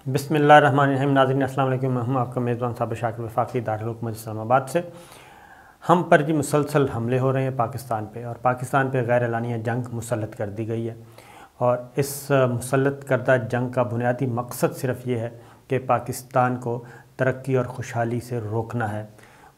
बिस्मिल्लाहिर्रहमानिर्रहीम। नाज़रीन अस्सलाम वालेकुम। मैं हूं आपका मेज़बान साबिर शाकिर वफाकी दारुल हुकूमत इस्लामाबाद से। हम पर जी मुसलसल हमले हो रहे हैं पाकिस्तान पे, और पाकिस्तान पे गैर एलानिया जंग मुसल्लत कर दी गई है। और इस मुसल्लत करदा जंग का बुनियादी मकसद सिर्फ़ ये है कि पाकिस्तान को तरक्की और खुशहाली से रोकना है।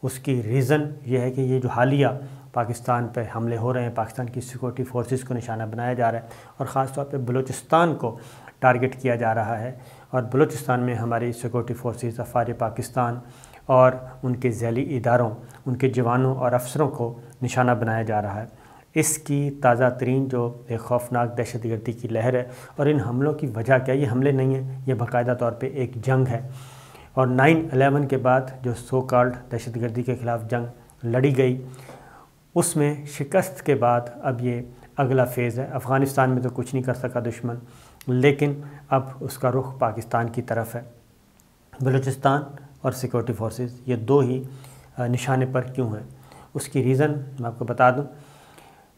उसकी रीज़न ये है कि ये जो हालिया पाकिस्तान पे हमले हो रहे हैं, पाकिस्तान की सिक्योरिटी फोर्सेस को निशाना बनाया जा रहा है, और ख़ास तौर पे बलूचिस्तान को टारगेट किया जा रहा है। और बलूचिस्तान में हमारी सिक्योरिटी फोर्सेस, अफ़वाज पाकिस्तान और उनके ज़ैली इदारों, उनके जवानों और अफसरों को निशाना बनाया जा रहा है। इसकी ताज़ा तरीन जो एक खौफनाक दहशतगर्दी की लहर है, और इन हमलों की वजह क्या, ये हमले नहीं हैं, ये बाकायदा तौर पे एक जंग है। और 9/11 के बाद जो सो कॉल्ड दहशतगर्दी के ख़िलाफ़ जंग लड़ी गई, उसमें शिकस्त के बाद अब ये अगला फ़ेज़ है। अफ़गानिस्तान में तो कुछ नहीं कर सका दुश्मन, लेकिन अब उसका रुख पाकिस्तान की तरफ है। बलूचिस्तान और सिक्योरिटी फोर्सेस ये दो ही निशाने पर क्यों हैं, उसकी रीज़न मैं आपको बता दूं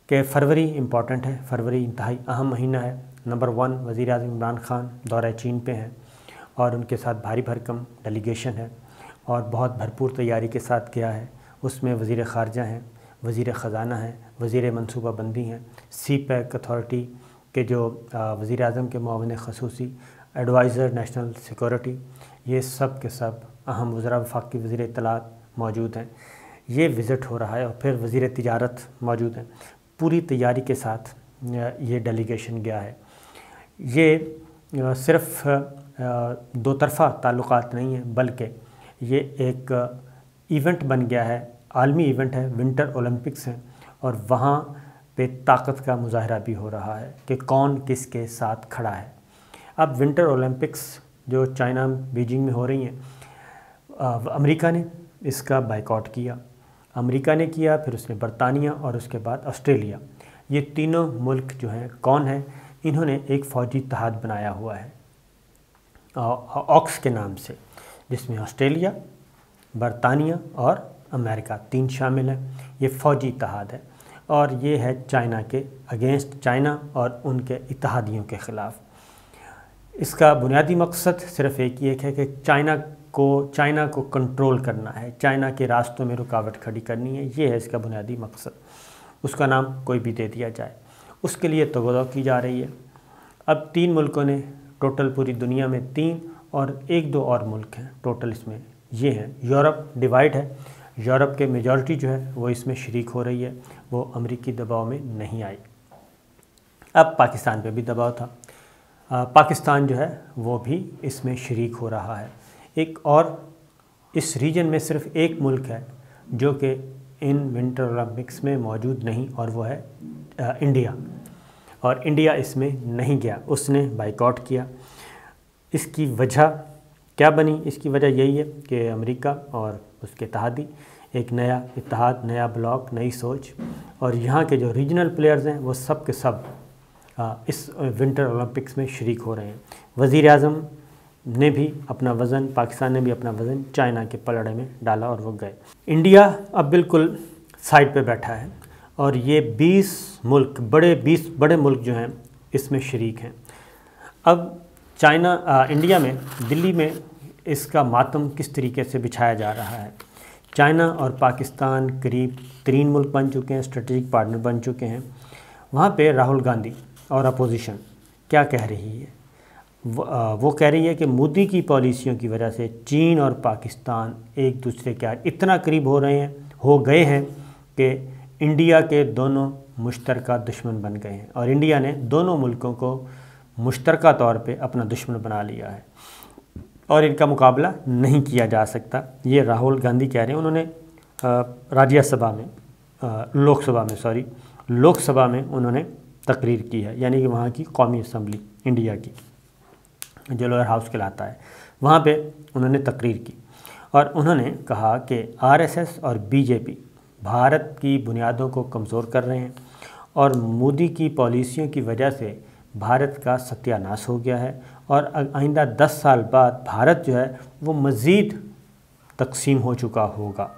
कि फरवरी इम्पॉर्टेंट है। फरवरी इंतहाई अहम महीना है। नंबर 1 वज़ीर-ए-आज़म इमरान खान दौरे चीन पे हैं, और उनके साथ भारी भरकम डेलीगेशन है, और बहुत भरपूर तैयारी के साथ गया है। उसमें वज़ीर ख़ारजा हैं, वज़ीर ख़ज़ाना हैं, वज़ीर मनसूबा बंदी हैं, CPEC अथॉरिटी के जो वज़ीर आज़म के मुआविन ख़ुसूसी, एडवाइज़र नेशनल सिक्योरिटी, ये सब के सब अहम वज़रा, वफाकी वज़ीर इत्तलात मौजूद हैं। ये विज़िट हो रहा है, और फिर वज़ीर तिजारत मौजूद हैं। पूरी तैयारी के साथ ये डेलीगेशन गया है। ये सिर्फ़ दो तरफ़ा ताल्लुक़ात नहीं है, बल्कि ये एक इवेंट बन गया है, आलमी इवेंट है। विंटर ओलंपिक्स हैं, और वहाँ पे ताकत का मुजाहरा भी हो रहा है कि कौन किसके साथ खड़ा है। अब विंटर ओलंपिक्स जो चाइना बीजिंग में हो रही हैं, अमेरिका ने इसका बाइकआउट किया। अमेरिका ने किया, फिर उसने बरतानिया, और उसके बाद ऑस्ट्रेलिया। ये तीनों मुल्क जो हैं कौन हैं, इन्होंने एक फ़ौजी इत्तेहाद बनाया हुआ है ऑक्स के नाम से, जिसमें ऑस्ट्रेलिया, बरतानिया और अमेरिका 3 शामिल हैं। ये फ़ौजी इत्तेहाद है, और ये है चाइना के अगेंस्ट, चाइना और उनके इत्तेहादियों के ख़िलाफ़। इसका बुनियादी मकसद सिर्फ़ एक ही है कि चाइना को कंट्रोल करना है, चाइना के रास्तों में रुकावट खड़ी करनी है। ये है इसका बुनियादी मकसद। उसका नाम कोई भी दे दिया जाए, उसके लिए तगोदा की जा रही है। अब 3 मुल्कों ने टोटल, पूरी दुनिया में 3, और 1-2 और मुल्क हैं टोटल इसमें, ये हैं। यूरोप डिवाइड है, यूरोप के मेजॉरिटी जो है वो इसमें शरीक हो रही है, वो अमेरिकी दबाव में नहीं आई। अब पाकिस्तान पे भी दबाव था, पाकिस्तान जो है वो भी इसमें शरीक हो रहा है। एक और इस रीजन में सिर्फ एक मुल्क है जो कि इन विंटर ओलंपिक्स में मौजूद नहीं, और वो है इंडिया। और इंडिया इसमें नहीं गया, उसने बाइकआउट किया। इसकी वजह क्या बनी? इसकी वजह यही है कि अमेरिका और उसके इत्तेहादी एक नया इत्तेहाद, नया ब्लॉक, नई सोच, और यहाँ के जो रीजनल प्लेयर्स हैं वो सब के सब इस विंटर ओलंपिक्स में शरीक हो रहे हैं। वज़ीर आज़म ने भी अपना वज़न, पाकिस्तान ने भी अपना वज़न चाइना के पलड़े में डाला, और वो गए। इंडिया अब बिल्कुल साइड पे बैठा है, और ये 20 बड़े मुल्क जो हैं इसमें शरीक हैं। अब इंडिया में, दिल्ली में इसका मातम किस तरीके से बिछाया जा रहा है। चाइना और पाकिस्तान करीब 3 मुल्क बन चुके हैं, स्ट्रेटेजिक पार्टनर बन चुके हैं। वहाँ पे राहुल गांधी और अपोजिशन क्या कह रही है? वो कह रही है कि मोदी की पॉलिसियों की वजह से चीन और पाकिस्तान एक दूसरे के इतना करीब हो गए हैं कि इंडिया के दोनों मुश्तरका दुश्मन बन गए हैं, और इंडिया ने दोनों मुल्कों को मुश्तरका तौर पे अपना दुश्मन बना लिया है, और इनका मुकाबला नहीं किया जा सकता। ये राहुल गांधी कह रहे हैं। उन्होंने लोकसभा में उन्होंने तकरीर की है, यानी कि वहाँ की कौमी असम्बली इंडिया की, जो लोअर हाउस कहलाता है, वहाँ पे उन्होंने तकरीर की, और उन्होंने कहा कि RSS और BJP भारत की बुनियादों को कमज़ोर कर रहे हैं, और मोदी की पॉलिसियों की वजह से भारत का सत्यानाश हो गया है, और आइंदा 10 साल बाद भारत जो है वो मज़ीद तकसीम हो चुका होगा।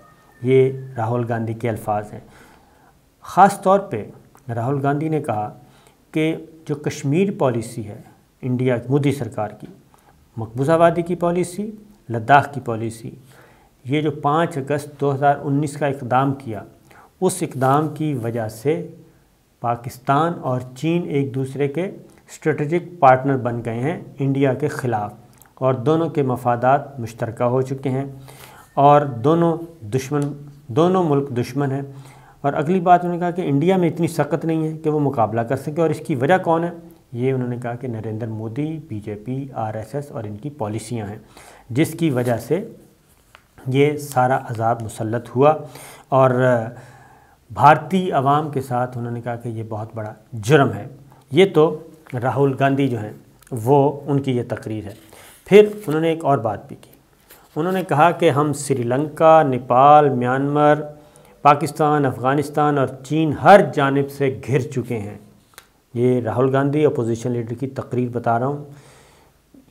ये राहुल गांधी के अल्फाज हैं। ख़ास तौर पे राहुल गांधी ने कहा कि जो कश्मीर पॉलिसी है इंडिया मोदी सरकार की, मकबूजा वादी की पॉलिसी, लद्दाख की पॉलिसी, ये जो 5 अगस्त 2019 का इक़दाम किया, उस इक़दाम की वजह से पाकिस्तान और चीन एक दूसरे के स्ट्रेटजिक पार्टनर बन गए हैं इंडिया के ख़िलाफ़, और दोनों के मफादात मुश्तरका हो चुके हैं और दोनों मुल्क दुश्मन हैं। और अगली बात उन्होंने कहा कि इंडिया में इतनी सख्त नहीं है कि वो मुकाबला कर सके, और इसकी वजह कौन है? ये उन्होंने कहा कि नरेंद्र मोदी, बीजेपी, आरएसएस और इनकी पॉलिसियां हैं, जिसकी वजह से ये सारा अजाब मुसल्लत हुआ। और भारतीय अवाम के साथ उन्होंने कहा कि ये बहुत बड़ा जुर्म है। ये तो राहुल गांधी जो हैं वो उनकी ये तकरीर है। फिर उन्होंने एक और बात भी की, उन्होंने कहा कि हम श्रीलंका, नेपाल, म्यांमार, पाकिस्तान, अफ़गानिस्तान और चीन हर जानिब से घिर चुके हैं। ये राहुल गांधी अपोजिशन लीडर की तकरीर बता रहा हूँ।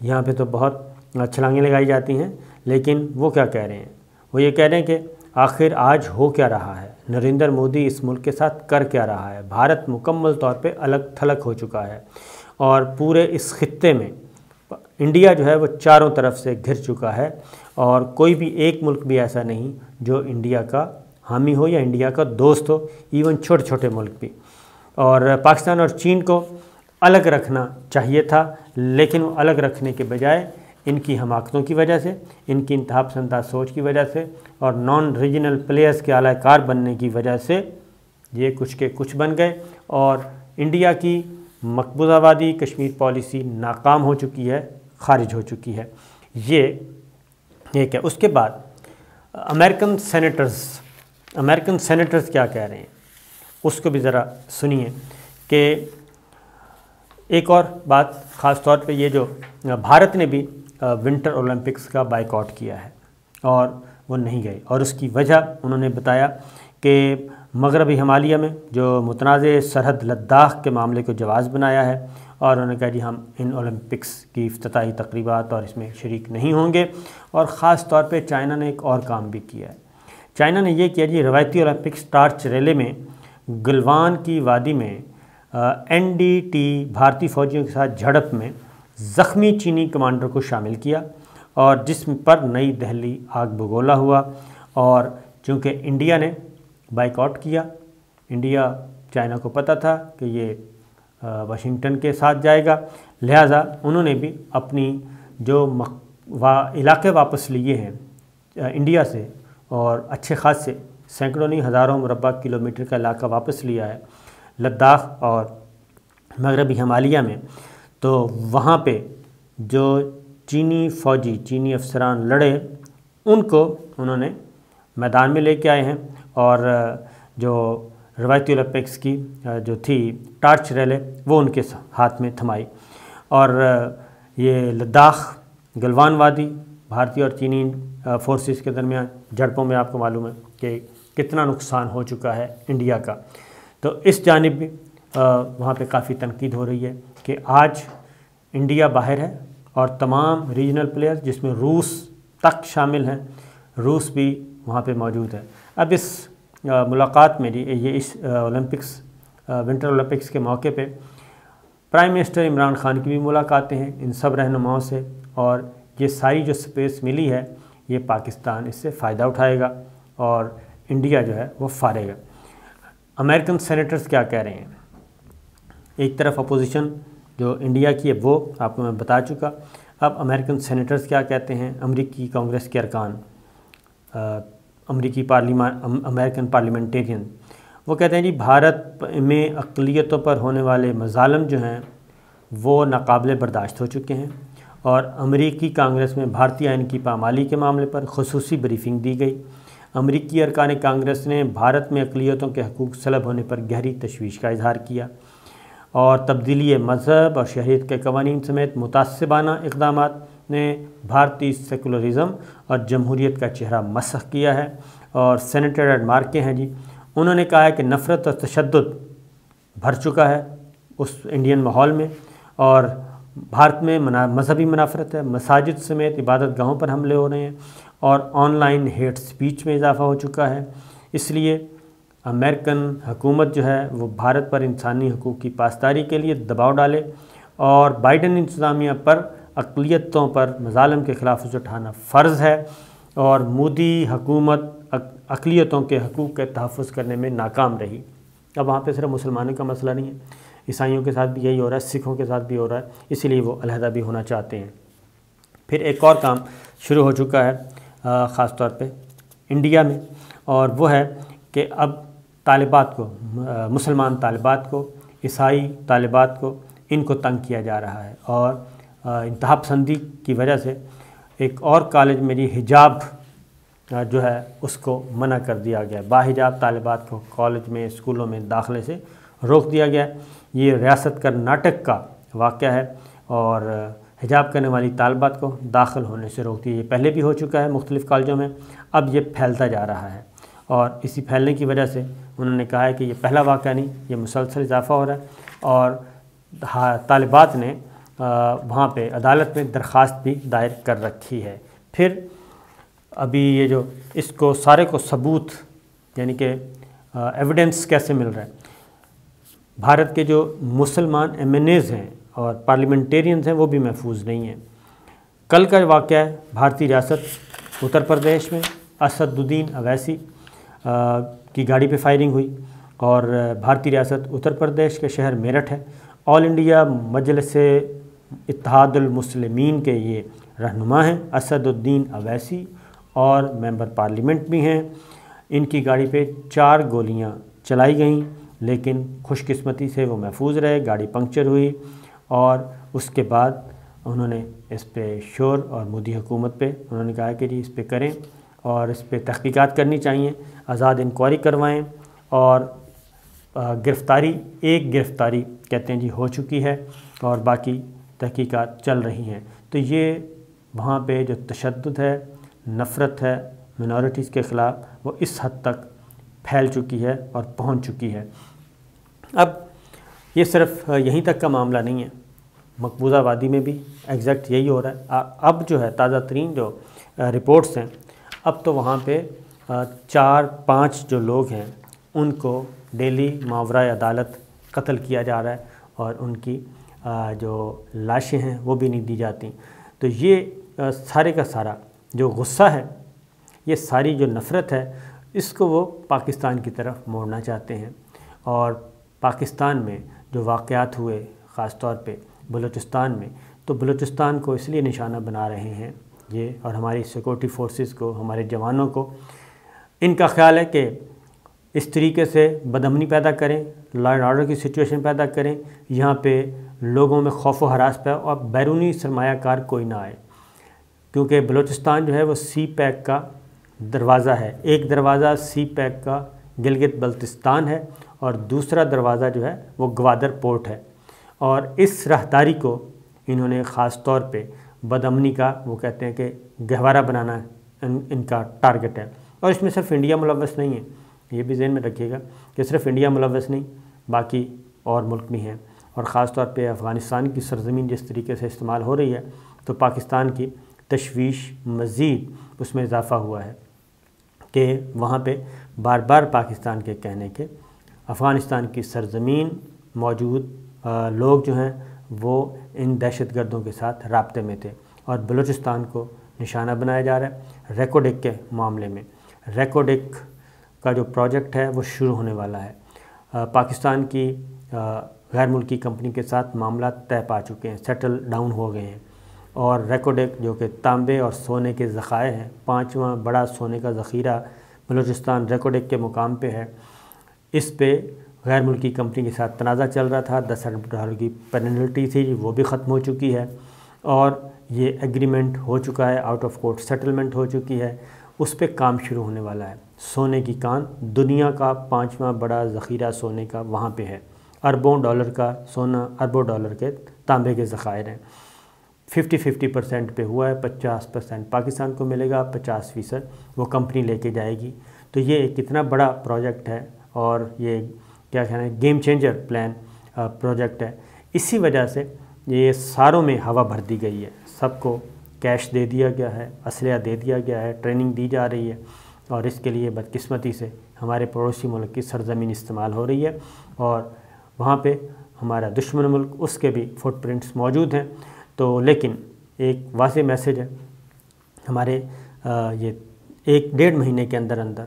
यहाँ पे तो बहुत छलांगें लगाई जाती हैं, लेकिन वो क्या कह रहे हैं? वो ये कह रहे हैं कि आखिर आज हो क्या रहा है, नरेंद्र मोदी इस मुल्क के साथ कर क्या रहा है। भारत मुकम्मल तौर पे अलग थलग हो चुका है और पूरे इस खित्ते में इंडिया जो है वो चारों तरफ से घिर चुका है, और कोई भी एक मुल्क भी ऐसा नहीं जो इंडिया का हामी हो या इंडिया का दोस्त हो, इवन छोटे छोटे मुल्क भी। और पाकिस्तान और चीन को अलग रखना चाहिए था, लेकिन वो अलग रखने के बजाय इनकी हमाकतों की वजह से, इनकी इंतहापसंदा सोच की वजह से और नॉन रीजनल प्लेयर्स के आलाकार बनने की वजह से ये कुछ के कुछ बन गए, और इंडिया की मकबूजावादी कश्मीर पॉलिसी नाकाम हो चुकी है, खारिज हो चुकी है। ये एक है। उसके बाद अमेरिकन सेनेटर्स क्या कह रहे हैं उसको भी ज़रा सुनिए। कि एक और बात ख़ास तौर पे, ये जो भारत ने भी विंटर ओलंपिक्स का बायकॉट किया है और वो नहीं गए, और उसकी वजह उन्होंने बताया कि मगरबी हिमालय में जो मुतनाज़ सरहद लद्दाख के मामले को जवाज़ बनाया है, और उन्होंने कहा जी हम इन ओलंपिक्स की इफ्तिताही तकरीबात और इसमें शरीक नहीं होंगे। और ख़ास तौर पे चाइना ने एक और काम भी किया है। चाइना ने ये किया जी, रवायती ओलंपिक्स टार्च रैली में गलवान की वादी में एनडीटी भारतीय फ़ौजियों के साथ झड़प में ज़ख्मी चीनी कमांडर को शामिल किया, और जिस्म पर नई दिल्ली आग बगोला हुआ। और चूँकि इंडिया ने बाइकआउट किया, इंडिया चाइना को पता था कि ये वाशिंगटन के साथ जाएगा, लिहाजा उन्होंने भी अपनी जो इलाके वापस लिए हैं इंडिया से, और अच्छे खासे सैकड़ों नहीं हज़ारों मुरबा किलोमीटर का इलाका वापस लिया है लद्दाख और मगरबी हिमालय में। तो वहाँ पे जो चीनी फ़ौजी, चीनी अफसरान लड़े, उनको उन्होंने मैदान में लेके आए हैं, और जो रवायती ओलंपिक्स की जो थी टार्च रैली वो उनके हाथ में थमाई। और ये लद्दाख, गलवान वादी, भारतीय और चीनी फोर्सेस के दरमियान झड़पों में आपको मालूम है कि कितना नुकसान हो चुका है इंडिया का। तो इस जानिब भी वहाँ पे काफ़ी तनकीद हो रही है कि आज इंडिया बाहर है, और तमाम रीजनल प्लेयर्स जिसमें रूस तक शामिल हैं, रूस भी वहाँ पे मौजूद है। अब इस मुलाकात में ये इस विंटर ओलंपिक्स के मौके पे प्राइम मिनिस्टर इमरान खान की भी मुलाकातें हैं इन सब रहनुमाओं से, और ये सारी जो स्पेस मिली है ये पाकिस्तान इससे फ़ायदा उठाएगा और इंडिया जो है वो फारेगा। अमेरिकन सेनेटर्स क्या कह रहे हैं? एक तरफ अपोजिशन जो इंडिया की है वो आपको मैं बता चुका। अब अमेरिकन सेनेटर्स क्या कहते हैं? अमेरिकी कांग्रेस के अरकान, अमेरिकन पार्लियामेंटेरियन, वो कहते हैं जी भारत में अक़लियतों पर होने वाले मज़ालम जो हैं वो नाकाबिले बर्दाश्त हो चुके हैं, और अमेरिकी कांग्रेस में भारतीय आइन की पामाली के मामले पर ख़ुसूसी ब्रीफिंग दी गई। अमेरिकी अरकान कांग्रेस ने भारत में अक़लियतों के हकूक़ सलब होने पर गहरी तशवीश का इजहार किया, और तब्दीली मज़हब और शहरीत के कवानीन समेत मुतासिबाना इक़दामात ने भारतीय सेकुलरिज़म और जमहूरियत का चेहरा मसख़ किया है। और सेनेटर एड मार्के हैं जी, उन्होंने कहा है कि नफ़रत और तशद्दुद भर चुका है उस इंडियन माहौल में, और भारत में मजहबी मुनाफरत है, मसाजिद समेत इबादत गाहों पर हमले हो रहे हैं, और ऑनलाइन हेट स्पीच में इजाफ़ा हो चुका है। इसलिए अमेरिकन हुकूमत जो है वो भारत पर इंसानी हकूक़ की पासदारी के लिए दबाव डाले, और बाइडन इंतज़ामिया पर اقلیتوں پر مظالم کے خلاف اٹھانا فرض ہے، اور مودی حکومت اقلیتوں کے حقوق کے تحفظ کرنے میں ناکام رہی۔ اب وہاں پہ صرف مسلمانوں کا مسئلہ نہیں ہے، عیسائیوں کے ساتھ بھی یہی ہو رہا ہے، سکھوں کے ساتھ بھی ہو رہا ہے، اسی لیے وہ علیحدہ بھی ہونا چاہتے ہیں۔ پھر ایک اور کام شروع ہو چکا ہے خاص طور پہ انڈیا میں، اور وہ ہے کہ اب طالبات کو، مسلمان طالبات کو، عیسائی طالبات کو، ان کو تنگ کیا جا رہا ہے، اور انتہا پسندی کی وجہ سے ایک اور کالج میں حجاب جو ہے اس کو منع کر دیا گیا، باحجاب طالبات کو کالج میں، اسکولوں میں داخلے سے روک دیا گیا۔ یہ ریاست کرناٹک کا واقعہ ہے، اور حجاب کرنے والی طالبات کو داخل ہونے سے روک دیا۔ یہ پہلے بھی ہو چکا ہے مختلف کالجوں میں، اب یہ پھیلتا جا رہا ہے، اور اسی پھیلنے کی وجہ سے انہوں نے کہا ہے کہ یہ پہلا واقعہ نہیں، یہ مسلسل اضافہ ہو رہا ہے، اور طالبات نے وہاں پہ عدالت میں درخواست بھی دائر کر رکھی ہے۔ پھر ابھی یہ جو اس کو سارے کو ثبوت، یعنی کہ ایویڈنس کیسے مل رہا ہے، بھارت کے جو مسلمان ایم این ایز ہیں اور پارلیمنٹیرینز ہیں وہ بھی محفوظ نہیں ہیں۔ کل کا واقعہ ہے بھارتی ریاست اتر پردیش میں، اسد الدین اویسی کی گاڑی پہ فائرنگ ہوئی، اور بھارتی ریاست اتر پردیش کے شہر میرٹھ ہے۔ آل انڈیا مجلس اتحاد المسلمین کے یہ رہنما ہیں اسد الدین اویسی، اور ممبر پارلیمنٹ بھی ہیں۔ ان کی گاڑی پہ 4 گولیاں چلائی گئیں، لیکن خوش قسمتی سے وہ محفوظ رہے، گاڑی پنکچر ہوئی، اور اس کے بعد انہوں نے اس پہ شور، اور مودی حکومت پہ انہوں نے کہا کہ جی اس پہ کریں، اور اس پہ تحقیقات کرنی چاہیے، آزاد انکوائری کروائیں، اور ایک گرفتاری کہتے ہیں جی ہو چکی ہے، اور باقی تحقیقات چل رہی ہیں۔ تو یہ وہاں پہ جو تشدد ہے، نفرت ہے منورٹیز کے خلاف، وہ اس حد تک پھیل چکی ہے اور پہنچ چکی ہے۔ اب یہ صرف یہیں تک کا معاملہ نہیں ہے، مقبوضہ وادی میں بھی ایگزیکٹ یہی ہو رہا ہے۔ اب جو ہے تازہ ترین جو رپورٹس ہیں، اب تو وہاں پہ 4-5 جو لوگ ہیں ان کو ڈیلی ماورائے عدالت قتل کیا جا رہا ہے، اور ان کی جو لاشیں ہیں وہ بھی نہیں دی جاتی۔ تو یہ سارے کا سارا جو غصہ ہے، یہ ساری جو نفرت ہے، اس کو وہ پاکستان کی طرف موڑنا چاہتے ہیں، اور پاکستان میں جو واقعات ہوئے خاص طور پہ بلوچستان میں، تو بلوچستان کو اس لیے نشانہ بنا رہے ہیں یہ، اور ہماری سیکورٹی فورسز کو، ہمارے جوانوں کو، ان کا خیال ہے کہ اس طریقے سے بدامنی پیدا کریں، لا اینڈ آرڈر کی سچویشن پیدا کریں، یہاں پہ لوگوں میں خوف و ہراس پہ، اور بیرونی سرمایہ کار کوئی نہ آئے، کیونکہ بلوچستان جو ہے وہ سی پیک کا دروازہ ہے۔ ایک دروازہ سی پیک کا گلگت بلتستان ہے، اور دوسرا دروازہ جو ہے وہ گوادر پورٹ ہے، اور اس راہداری کو انہوں نے خاص طور پہ بدامنی کا، وہ کہتے ہیں کہ گہوارہ بنانا ان کا ٹارگٹ ہے۔ اور اس میں صرف انڈیا ملوث نہیں ہے، یہ بھی ذہن میں رکھیے گا کہ صرف انڈیا ملوث نہیں، باقی اور ملک بھی ہیں، اور خاص طور پہ افغانستان کی سرزمین جس طریقے سے استعمال ہو رہی ہے، تو پاکستان کی تشویش مزید اس میں اضافہ ہوا ہے کہ وہاں پہ بار بار پاکستان کے کہنے کے افغانستان کی سرزمین موجود لوگ جو ہیں وہ ان دہشت گردوں کے ساتھ رابطے میں تھے، اور بلوچستان کو نشانہ بنایا جا رہا ہے۔ ریکوڈک کے معاملے میں، ریکوڈک کا جو پروجیکٹ ہے وہ شروع ہونے والا ہے۔ پاکستان کی غیر ملکی کمپنی کے ساتھ معاملات طے پا چکے ہیں، سیٹل ڈاؤن ہو گئے ہیں، اور ریکوڈک جو کہ تانبے اور سونے کے ذخائر ہیں، 5واں بڑا سونے کا ذخیرہ بلوچستان ریکوڈک کے مقام پہ ہے، اس پہ غیر ملکی کمپنی کے ساتھ تنازع چل رہا تھا، $10 ارب کی پینلٹی تھی، وہ بھی ختم ہو چکی ہے، اور یہ ایگریمنٹ ہو چکا ہے، آؤٹ آف کورٹ سیٹلمنٹ ہو چکی ہے، اس پہ کام شروع ہونے والا ہے۔ سونے کی کان، دنیا کا 5واں بڑا ذخیرہ سونے کا وہاں پہ ہے، اربوں ڈالر کا سونا، اربوں ڈالر کے تانبے کے ذخائر ہیں۔ 50% پہ ہوا ہے، 50% پاکستان کو ملے گا، 50% وہ کمپنی لے کے جائے گی۔ تو یہ ایک کتنا بڑا پروجیکٹ ہے، اور یہ کیا کہنا ہے، گیم چینجر پلان پروجیکٹ ہے۔ اسی وجہ سے یہ ساروں میں ہوا بھر دی گئی ہے، سب کو کیش دے دیا گیا ہے، اسلحہ دے دیا گیا ہے، ٹریننگ دی جا رہی ہے، اور اس کے لیے بدقسمتی سے ہمارے پڑوسی ملک کی سرزمین استعمال ہو رہی ہے، اور وہاں پہ ہمارا دشمن ملک، اس کے بھی فٹ پرنٹس موجود ہیں۔ تو لیکن ایک واضح میسیج ہے ہمارے یہ 1-1.5 مہینے کے اندر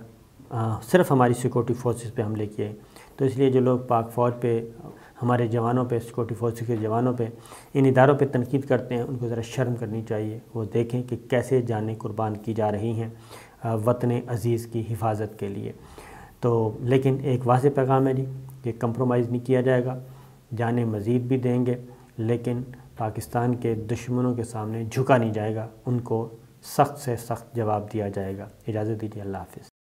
صرف ہماری سیکورٹی فورسز پہ حملے کیے، تو اس لیے جو لوگ پاک فوج پہ، ہمارے جوانوں پہ، سیکورٹی فورسز کے جوانوں پہ، ان اداروں پہ تنقید کرتے ہیں، ان کو ذرا شرم کرنی چاہیے۔ وہ دیکھیں کہ کیسے جانیں قربان کی جا رہی ہیں وطن عزیز کی حفاظت کے لیے۔ تو لیکن ایک واضح پیغام ہے جی کہ کمپرومائز نہیں کیا جائے گا، جانیں مزید بھی دیں گے، لیکن پاکستان کے دشمنوں کے سامنے جھکا نہیں جائے گا، ان کو سخت سے سخت جواب دیا جائے گا۔ اجازت دیجیے، اللہ حافظ۔